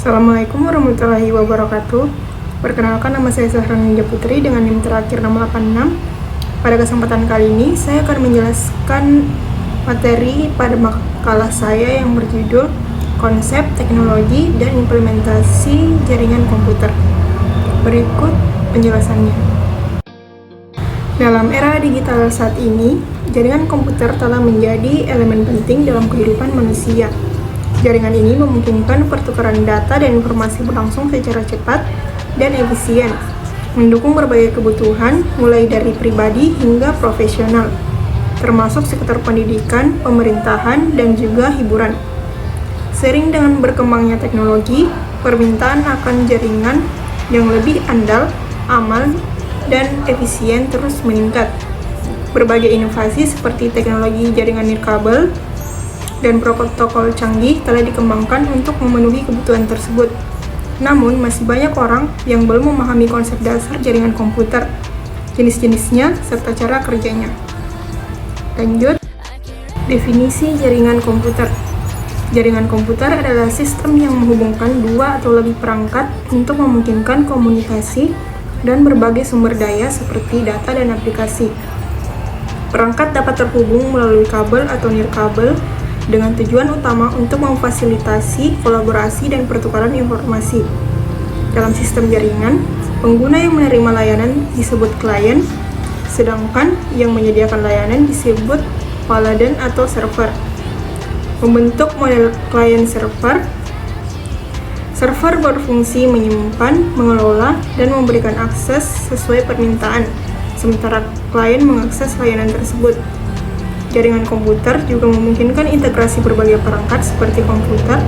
Assalamualaikum warahmatullahi wabarakatuh. Perkenalkan, nama saya Zahra Ninja Putri dengan NIM terakhir 686. Pada kesempatan kali ini, saya akan menjelaskan materi pada makalah saya yang berjudul Konsep, Teknologi, dan Implementasi Jaringan Komputer. Berikut penjelasannya. Dalam era digital saat ini, jaringan komputer telah menjadi elemen penting dalam kehidupan manusia. Jaringan ini memungkinkan pertukaran data dan informasi berlangsung secara cepat dan efisien, mendukung berbagai kebutuhan mulai dari pribadi hingga profesional, termasuk sektor pendidikan, pemerintahan, dan juga hiburan. Seiring dengan berkembangnya teknologi, permintaan akan jaringan yang lebih andal, aman, dan efisien terus meningkat. Berbagai inovasi seperti teknologi jaringan nirkabel dan protokol canggih telah dikembangkan untuk memenuhi kebutuhan tersebut. Namun, masih banyak orang yang belum memahami konsep dasar jaringan komputer, jenis-jenisnya, serta cara kerjanya. Lanjut, definisi jaringan komputer. Jaringan komputer adalah sistem yang menghubungkan dua atau lebih perangkat untuk memungkinkan komunikasi dan berbagai sumber daya seperti data dan aplikasi. Perangkat dapat terhubung melalui kabel atau nirkabel dengan tujuan utama untuk memfasilitasi kolaborasi dan pertukaran informasi. Dalam sistem jaringan, pengguna yang menerima layanan disebut klien, sedangkan yang menyediakan layanan disebut paladan atau server. Membentuk model klien server. Server berfungsi menyimpan, mengelola, dan memberikan akses sesuai permintaan, sementara klien mengakses layanan tersebut. Jaringan komputer juga memungkinkan integrasi berbagai perangkat seperti komputer,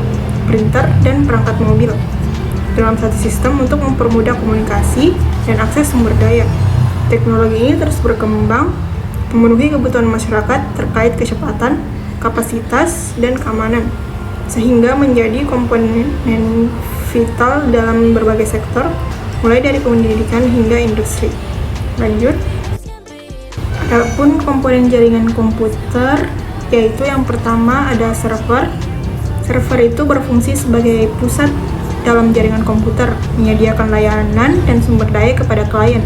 printer, dan perangkat mobil dalam satu sistem untuk mempermudah komunikasi dan akses sumber daya. Teknologi ini terus berkembang, memenuhi kebutuhan masyarakat terkait kecepatan, kapasitas, dan keamanan, sehingga menjadi komponen vital dalam berbagai sektor, mulai dari pendidikan hingga industri. Lanjut. Adapun komponen jaringan komputer, yaitu yang pertama ada server. Server itu berfungsi sebagai pusat dalam jaringan komputer, menyediakan layanan dan sumber daya kepada klien.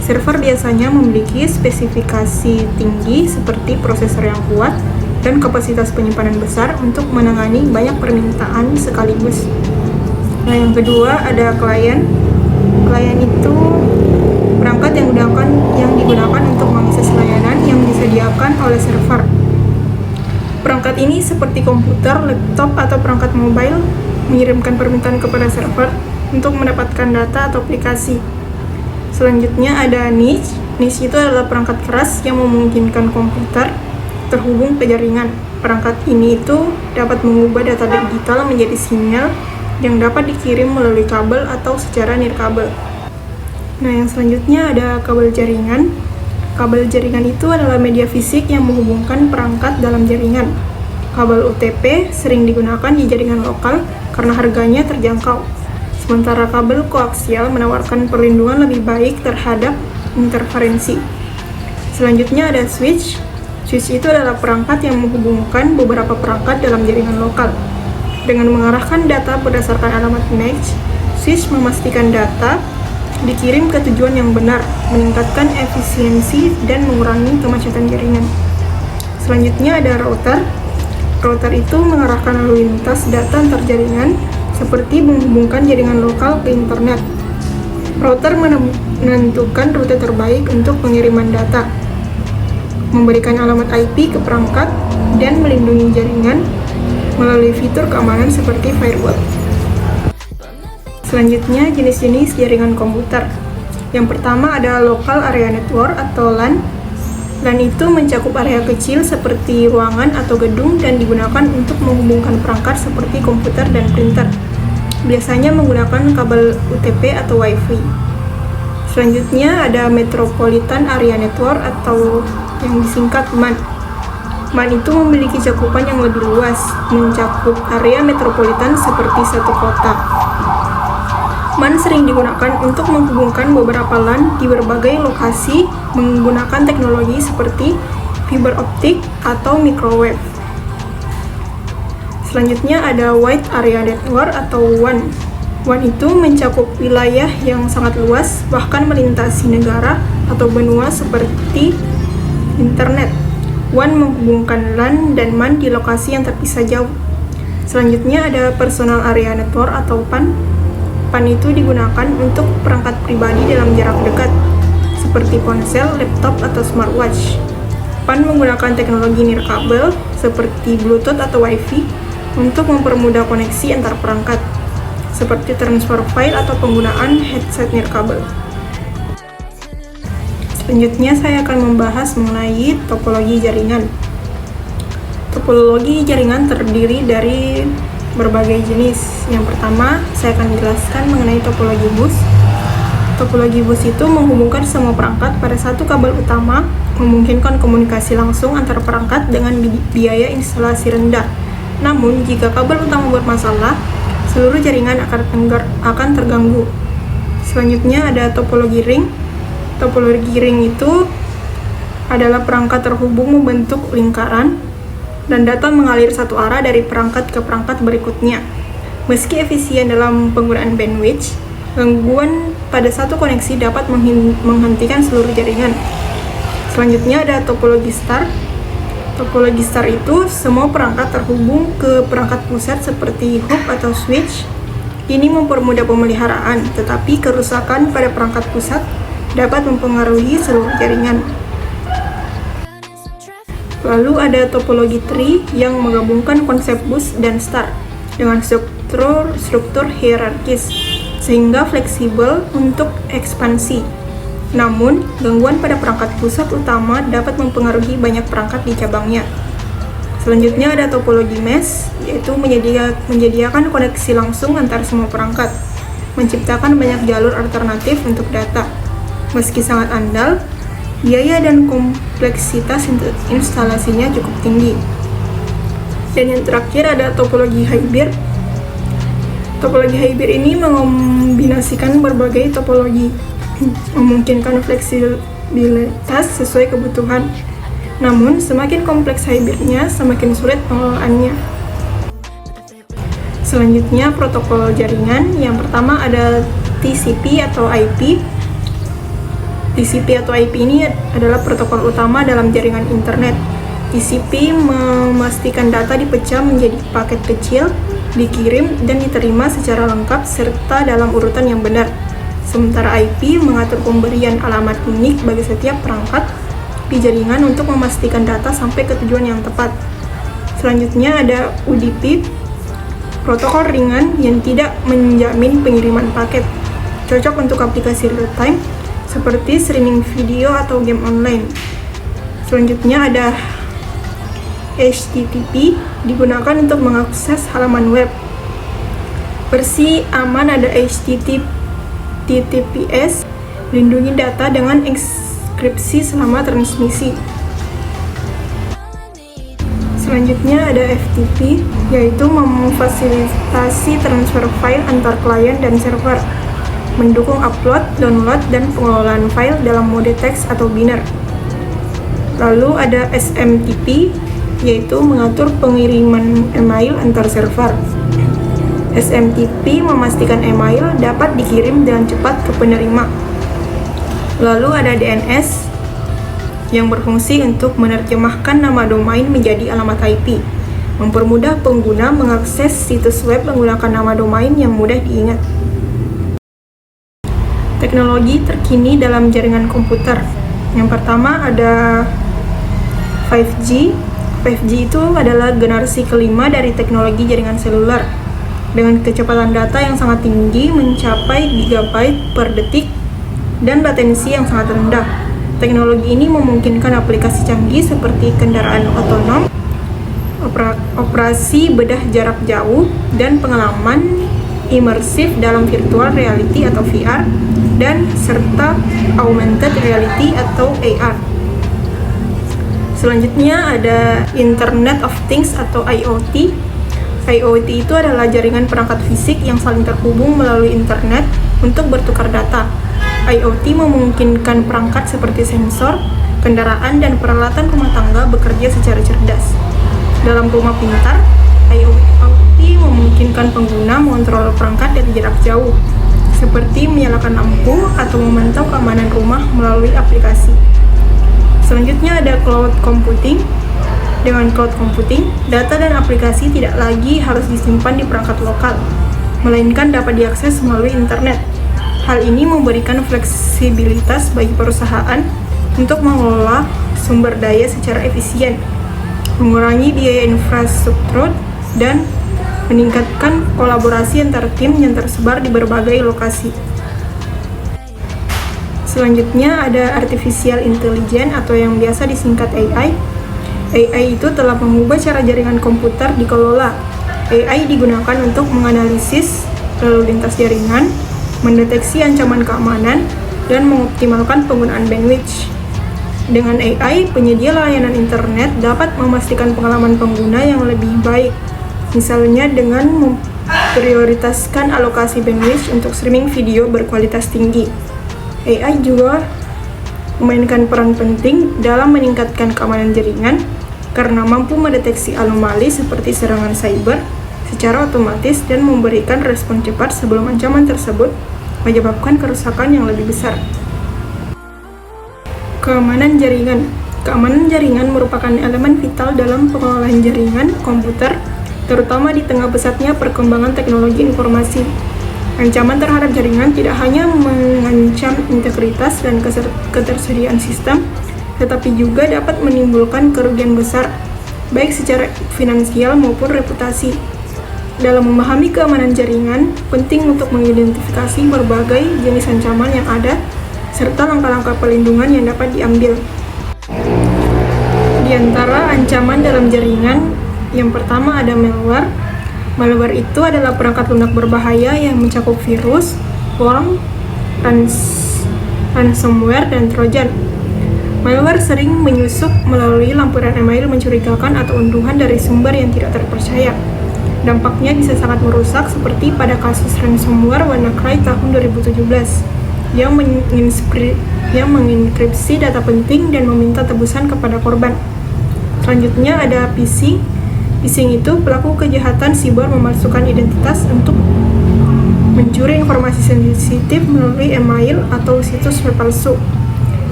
Server biasanya memiliki spesifikasi tinggi seperti prosesor yang kuat dan kapasitas penyimpanan besar untuk menangani banyak permintaan sekaligus. Nah, yang kedua ada klien. Klien itu perangkat yang digunakan untuk mengakses layanan yang disediakan oleh server. Perangkat ini seperti komputer, laptop, atau perangkat mobile mengirimkan permintaan kepada server untuk mendapatkan data atau aplikasi. Selanjutnya ada niche. Niche itu adalah perangkat keras yang memungkinkan komputer terhubung ke jaringan. Perangkat ini itu dapat mengubah data digital menjadi sinyal yang dapat dikirim melalui kabel atau secara nirkabel. Nah, yang selanjutnya ada kabel jaringan. Kabel jaringan itu adalah media fisik yang menghubungkan perangkat dalam jaringan. Kabel UTP sering digunakan di jaringan lokal karena harganya terjangkau. Sementara kabel koaksial menawarkan perlindungan lebih baik terhadap interferensi. Selanjutnya ada switch. Switch itu adalah perangkat yang menghubungkan beberapa perangkat dalam jaringan lokal. Dengan mengarahkan data berdasarkan alamat MAC, switch memastikan data dikirim ke tujuan yang benar, meningkatkan efisiensi dan mengurangi kemacetan jaringan. Selanjutnya ada router. Router itu mengarahkan lalu lintas data antar jaringan, seperti menghubungkan jaringan lokal ke internet. Router menentukan rute terbaik untuk pengiriman data, memberikan alamat IP ke perangkat, dan melindungi jaringan melalui fitur keamanan seperti firewall. Selanjutnya, jenis-jenis jaringan komputer. Yang pertama ada Local Area Network atau LAN. LAN itu mencakup area kecil seperti ruangan atau gedung dan digunakan untuk menghubungkan perangkat seperti komputer dan printer. Biasanya menggunakan kabel UTP atau Wi-Fi. Selanjutnya ada Metropolitan Area Network atau yang disingkat MAN. MAN itu memiliki cakupan yang lebih luas, mencakup area metropolitan seperti satu kota. MAN sering digunakan untuk menghubungkan beberapa LAN di berbagai lokasi menggunakan teknologi seperti fiber optik atau microwave. Selanjutnya ada Wide Area Network atau WAN. WAN itu mencakup wilayah yang sangat luas, bahkan melintasi negara atau benua seperti internet. WAN menghubungkan LAN dan MAN di lokasi yang terpisah jauh. Selanjutnya ada Personal Area Network atau PAN. PAN itu digunakan untuk perangkat pribadi dalam jarak dekat, seperti ponsel, laptop, atau smartwatch. PAN menggunakan teknologi nirkabel seperti Bluetooth atau Wi-Fi untuk mempermudah koneksi antar perangkat, seperti transfer file atau penggunaan headset nirkabel. Selanjutnya saya akan membahas mengenai topologi jaringan. Topologi jaringan terdiri dari berbagai jenis. Yang pertama, saya akan menjelaskan mengenai topologi bus. Topologi bus itu menghubungkan semua perangkat pada satu kabel utama, memungkinkan komunikasi langsung antar perangkat dengan biaya instalasi rendah. Namun, jika kabel utama bermasalah, seluruh jaringan akan terganggu. Selanjutnya ada topologi ring. Topologi ring itu adalah perangkat terhubung membentuk lingkaran dan data mengalir satu arah dari perangkat ke perangkat berikutnya. Meski efisien dalam penggunaan bandwidth, gangguan pada satu koneksi dapat menghentikan seluruh jaringan. Selanjutnya ada topologi star. Topologi star itu semua perangkat terhubung ke perangkat pusat seperti hub atau switch. Ini mempermudah pemeliharaan, tetapi kerusakan pada perangkat pusat dapat mempengaruhi seluruh jaringan. Lalu ada topologi tree yang menggabungkan konsep bus dan star dengan struktur hierarkis, sehingga fleksibel untuk ekspansi. Namun, gangguan pada perangkat pusat utama dapat mempengaruhi banyak perangkat di cabangnya. Selanjutnya ada topologi mesh, yaitu menyediakan koneksi langsung antar semua perangkat, menciptakan banyak jalur alternatif untuk data. Meski sangat andal, biaya dan kompleksitas instalasinya cukup tinggi. Dan yang terakhir ada topologi hybrid. Topologi hybrid ini mengombinasikan berbagai topologi, memungkinkan fleksibilitas sesuai kebutuhan. Namun, semakin kompleks hybridnya, semakin sulit pengelolaannya. Selanjutnya, protokol jaringan. Yang pertama ada TCP atau IP. TCP atau IP ini adalah protokol utama dalam jaringan internet. TCP memastikan data dipecah menjadi paket kecil, dikirim dan diterima secara lengkap serta dalam urutan yang benar. Sementara IP mengatur pemberian alamat unik bagi setiap perangkat di jaringan untuk memastikan data sampai ke tujuan yang tepat. Selanjutnya ada UDP, protokol ringan yang tidak menjamin pengiriman paket, cocok untuk aplikasi real-time seperti streaming video atau game online. Selanjutnya ada HTTP, digunakan untuk mengakses halaman web. Versi aman ada HTTPS, lindungi data dengan enkripsi selama transmisi. Selanjutnya ada FTP, yaitu memfasilitasi transfer file antar klien dan server, mendukung upload, download, dan pengelolaan file dalam mode teks atau biner. Lalu ada SMTP, yaitu mengatur pengiriman email antar server. SMTP memastikan email dapat dikirim dengan cepat ke penerima. Lalu ada DNS yang berfungsi untuk menerjemahkan nama domain menjadi alamat IP, mempermudah pengguna mengakses situs web menggunakan nama domain yang mudah diingat. Teknologi terkini dalam jaringan komputer. Yang pertama ada 5G. 5G itu adalah generasi kelima dari teknologi jaringan seluler, dengan kecepatan data yang sangat tinggi mencapai gigabyte per detik dan latensi yang sangat rendah. Teknologi ini memungkinkan aplikasi canggih seperti kendaraan otonom, operasi bedah jarak jauh, dan pengalaman imersif dalam virtual reality atau VR, dan serta augmented reality atau AR. Selanjutnya ada Internet of Things atau IoT. IoT itu adalah jaringan perangkat fisik yang saling terhubung melalui internet untuk bertukar data. IoT memungkinkan perangkat seperti sensor, kendaraan, dan peralatan rumah tangga bekerja secara cerdas. Dalam rumah pintar, IoT memungkinkan pengguna mengontrol perangkat dari jarak jauh, seperti menyalakan lampu atau memantau keamanan rumah melalui aplikasi. Selanjutnya ada cloud computing. Dengan cloud computing, data dan aplikasi tidak lagi harus disimpan di perangkat lokal, melainkan dapat diakses melalui internet. Hal ini memberikan fleksibilitas bagi perusahaan untuk mengelola sumber daya secara efisien, mengurangi biaya infrastruktur, dan meningkatkan kolaborasi antar tim yang tersebar di berbagai lokasi. Selanjutnya ada artificial intelligence atau yang biasa disingkat AI. AI itu telah mengubah cara jaringan komputer dikelola. AI digunakan untuk menganalisis lalu lintas jaringan, mendeteksi ancaman keamanan, dan mengoptimalkan penggunaan bandwidth. Dengan AI, penyedia layanan internet dapat memastikan pengalaman pengguna yang lebih baik, misalnya dengan memprioritaskan alokasi bandwidth untuk streaming video berkualitas tinggi. AI juga memainkan peran penting dalam meningkatkan keamanan jaringan karena mampu mendeteksi anomali seperti serangan cyber secara otomatis dan memberikan respon cepat sebelum ancaman tersebut menyebabkan kerusakan yang lebih besar. Keamanan jaringan. Keamanan jaringan merupakan elemen vital dalam pengelolaan jaringan komputer, terutama di tengah pesatnya perkembangan teknologi informasi. Ancaman terhadap jaringan tidak hanya mengancam integritas dan ketersediaan sistem, tetapi juga dapat menimbulkan kerugian besar, baik secara finansial maupun reputasi. Dalam memahami keamanan jaringan, penting untuk mengidentifikasi berbagai jenis ancaman yang ada, serta langkah-langkah pelindungan yang dapat diambil. Di antara ancaman dalam jaringan, yang pertama ada malware. Malware itu adalah perangkat lunak berbahaya yang mencakup virus, worm, ransomware, dan trojan. Malware sering menyusup melalui lampiran email mencurigakan atau unduhan dari sumber yang tidak terpercaya. Dampaknya bisa sangat merusak seperti pada kasus ransomware WannaCry tahun 2017 yang mengenkripsi data penting dan meminta tebusan kepada korban. Selanjutnya ada phishing. Phishing itu pelaku kejahatan siber memalsukan identitas untuk mencuri informasi sensitif melalui email atau situs web palsu.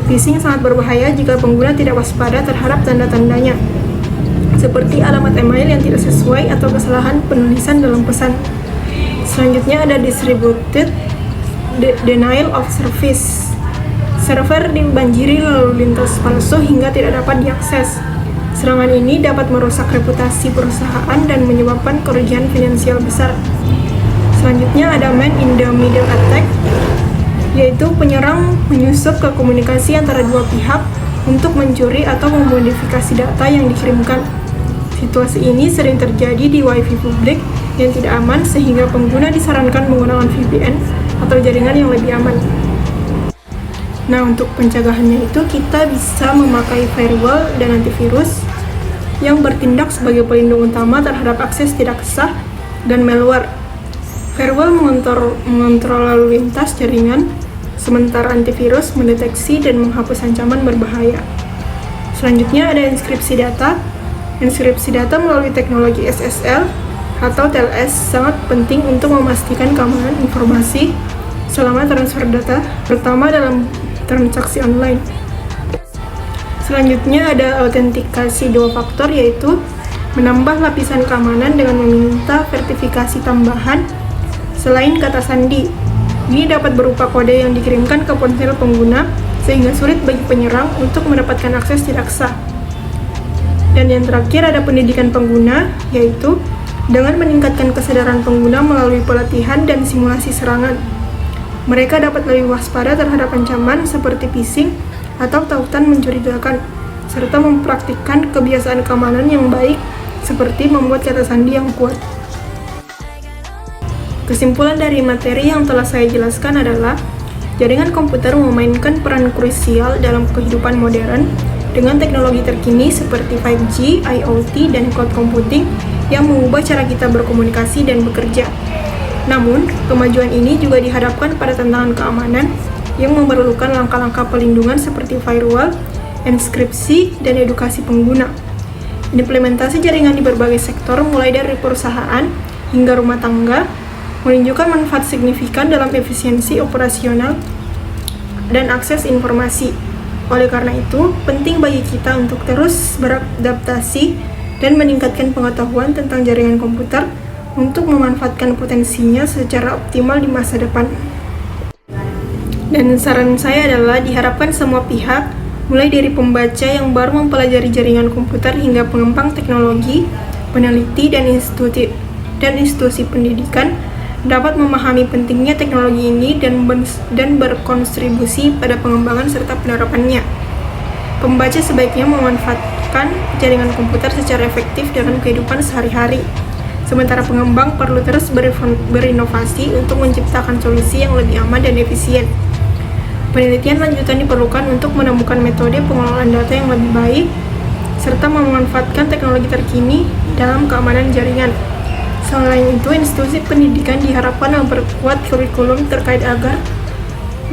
Phishing sangat berbahaya jika pengguna tidak waspada terhadap tanda-tandanya, seperti alamat email yang tidak sesuai atau kesalahan penulisan dalam pesan. Selanjutnya ada distributed denial of service. Server dibanjiri lalu lintas palsu hingga tidak dapat diakses. Serangan ini dapat merusak reputasi perusahaan dan menyebabkan kerugian finansial besar. Selanjutnya ada man in the middle attack, yaitu penyerang menyusup ke komunikasi antara dua pihak untuk mencuri atau memodifikasi data yang dikirimkan. Situasi ini sering terjadi di Wi-Fi publik yang tidak aman sehingga pengguna disarankan menggunakan VPN atau jaringan yang lebih aman. Nah, untuk pencegahannya itu kita bisa memakai firewall dan antivirus yang bertindak sebagai pelindung utama terhadap akses tidak sah dan malware. Firewall mengontrol lalu lintas jaringan, sementara antivirus mendeteksi dan menghapus ancaman berbahaya. Selanjutnya ada enkripsi data. Enkripsi data melalui teknologi SSL atau TLS sangat penting untuk memastikan keamanan informasi selama transfer data, terutama dalam transaksi online. Selanjutnya ada autentikasi dua faktor, yaitu menambah lapisan keamanan dengan meminta verifikasi tambahan selain kata sandi. Ini dapat berupa kode yang dikirimkan ke ponsel pengguna sehingga sulit bagi penyerang untuk mendapatkan akses tidak sah. Dan yang terakhir ada pendidikan pengguna, yaitu dengan meningkatkan kesadaran pengguna melalui pelatihan dan simulasi serangan. Mereka dapat lebih waspada terhadap ancaman seperti phishing atau tautan mencurigakan, serta mempraktikkan kebiasaan keamanan yang baik seperti membuat kata sandi yang kuat. Kesimpulan dari materi yang telah saya jelaskan adalah jaringan komputer memainkan peran krusial dalam kehidupan modern dengan teknologi terkini seperti 5G, IoT, dan cloud computing yang mengubah cara kita berkomunikasi dan bekerja. Namun, kemajuan ini juga dihadapkan pada tantangan keamanan yang memerlukan langkah-langkah pelindungan seperti firewall, enkripsi, dan edukasi pengguna. Implementasi jaringan di berbagai sektor, mulai dari perusahaan hingga rumah tangga, menunjukkan manfaat signifikan dalam efisiensi operasional dan akses informasi. Oleh karena itu, penting bagi kita untuk terus beradaptasi dan meningkatkan pengetahuan tentang jaringan komputer untuk memanfaatkan potensinya secara optimal di masa depan. Dan saran saya adalah diharapkan semua pihak, mulai dari pembaca yang baru mempelajari jaringan komputer hingga pengembang teknologi, peneliti, dan institusi pendidikan dapat memahami pentingnya teknologi ini dan berkontribusi pada pengembangan serta penerapannya. Pembaca sebaiknya memanfaatkan jaringan komputer secara efektif dalam kehidupan sehari-hari, sementara pengembang perlu terus berinovasi untuk menciptakan solusi yang lebih aman dan efisien. Penelitian lanjutan diperlukan untuk menemukan metode pengelolaan data yang lebih baik, serta memanfaatkan teknologi terkini dalam keamanan jaringan. Selain itu, institusi pendidikan diharapkan memperkuat kurikulum terkait agar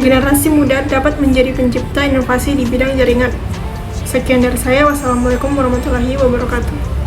generasi muda dapat menjadi pencipta inovasi di bidang jaringan. Sekian dari saya. Wassalamualaikum warahmatullahi wabarakatuh.